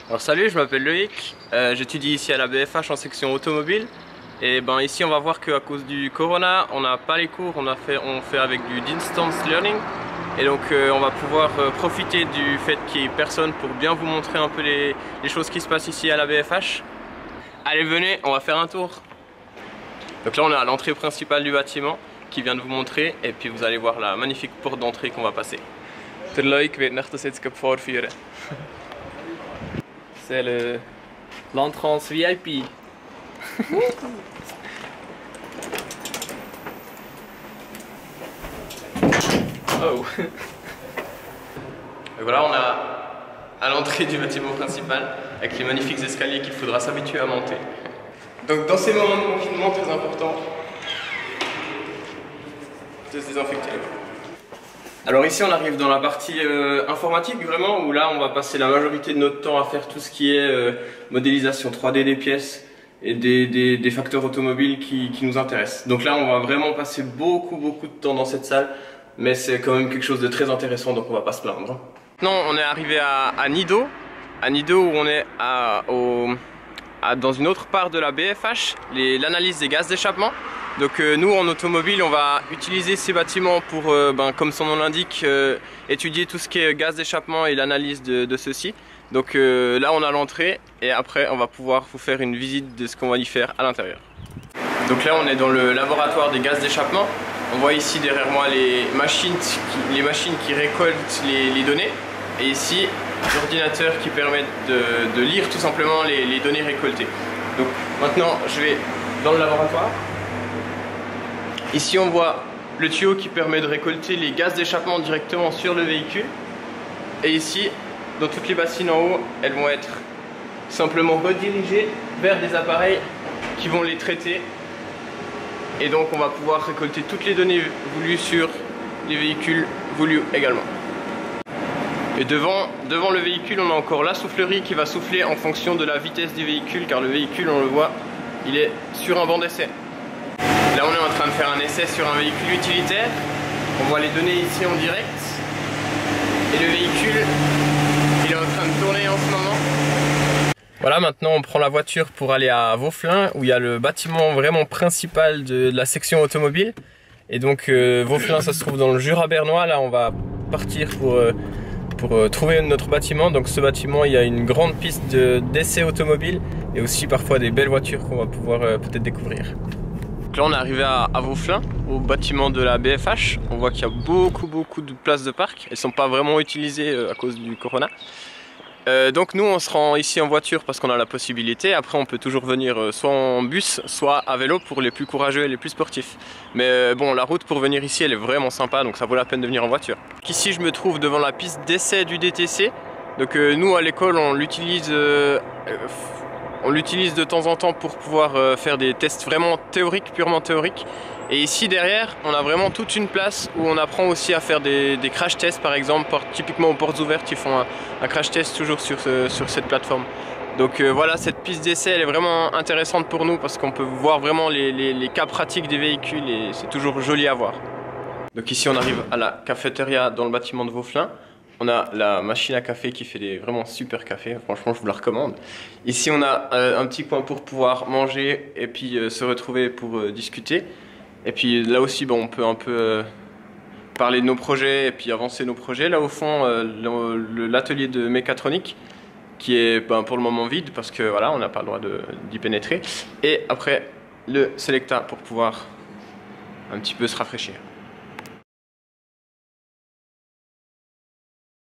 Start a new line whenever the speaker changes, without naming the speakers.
Alors salut, je m'appelle Loïc, j'étudie ici à la BFH en section automobile. Et ben ici on va voir qu'à cause du corona, on n'a pas les cours, on fait avec du distance learning. Et donc on va pouvoir profiter du fait qu'il n'y ait personne pour bien vous montrer un peu les choses qui se passent ici à la BFH. Allez venez, on va faire un tour. Donc là on est à l'entrée principale du bâtiment qui vient de vous montrer, et puis vous allez voir la magnifique porte d'entrée qu'on va passer. Der Loïc wird nicht das jetzt vorführen. C'est l'entrance VIP. Oh. Et voilà, on a à l'entrée du bâtiment principal avec les magnifiques escaliers qu'il faudra s'habituer à monter. Donc dans ces moments de confinement très important, de se désinfecter. Alors ici on arrive dans la partie informatique vraiment, où là on va passer la majorité de notre temps à faire tout ce qui est modélisation 3D des pièces et des facteurs automobiles qui nous intéressent. Donc là on va vraiment passer beaucoup de temps dans cette salle, mais c'est quand même quelque chose de très intéressant, donc on va pas se plaindre. Maintenant on est arrivé à Nido, où on est dans une autre part de la BFH, l'analyse des gaz d'échappement. Donc nous en automobile on va utiliser ces bâtiments pour, comme son nom l'indique, étudier tout ce qui est gaz d'échappement et l'analyse de ceux-ci. Donc là on a l'entrée, et après on va pouvoir vous faire une visite de ce qu'on va y faire à l'intérieur. Donc là on est dans le laboratoire des gaz d'échappement. On voit ici derrière moi les machines qui récoltent les données, et ici l'ordinateur qui permet de lire tout simplement les données récoltées. Donc maintenant je vais dans le laboratoire. Ici on voit le tuyau qui permet de récolter les gaz d'échappement directement sur le véhicule. Et ici, dans toutes les bassines en haut, elles vont être simplement redirigées vers des appareils qui vont les traiter. Et donc on va pouvoir récolter toutes les données voulues sur les véhicules voulus également. Et devant le véhicule, on a encore la soufflerie qui va souffler en fonction de la vitesse du véhicule, car le véhicule, on le voit, il est sur un banc d'essai. Là on est en train de faire un essai sur un véhicule utilitaire. On voit les données ici en direct. Et le véhicule, il est en train de tourner en ce moment. Voilà, maintenant on prend la voiture pour aller à Vauflin, où il y a le bâtiment vraiment principal de la section automobile. Et donc Vauflin, ça se trouve dans le Jura bernois. Là on va partir pour trouver notre bâtiment. Donc ce bâtiment, il y a une grande piste d'essai automobile et aussi parfois des belles voitures qu'on va pouvoir peut-être découvrir. Donc là on est arrivé à Vauflin, au bâtiment de la BFH. On voit qu'il y a beaucoup de places de parc. Elles ne sont pas vraiment utilisées à cause du corona. Donc nous on se rend ici en voiture parce qu'on a la possibilité. Après on peut toujours venir soit en bus, soit à vélo pour les plus courageux et les plus sportifs. Mais bon, la route pour venir ici elle est vraiment sympa, donc ça vaut la peine de venir en voiture. Ici je me trouve devant la piste d'essai du DTC. Donc nous à l'école on l'utilise de temps en temps pour pouvoir faire des tests vraiment théoriques, purement théoriques. Et ici derrière, on a vraiment toute une place où on apprend aussi à faire des crash tests, par exemple, typiquement aux portes ouvertes, ils font un crash test toujours sur cette plateforme. Donc voilà, cette piste d'essai elle est vraiment intéressante pour nous parce qu'on peut voir vraiment les cas pratiques des véhicules, et c'est toujours joli à voir. Donc ici on arrive à la cafétéria dans le bâtiment de Vauflin. On a la machine à café qui fait des vraiment super cafés, franchement je vous la recommande. Ici on a un petit coin pour pouvoir manger et puis se retrouver pour discuter. Et puis là aussi on peut un peu parler de nos projets et puis avancer nos projets. Là au fond l'atelier de mécatronique qui est pour le moment vide parce que voilà, on n'a pas le droit d'y pénétrer. Et après le Selecta pour pouvoir un petit peu se rafraîchir.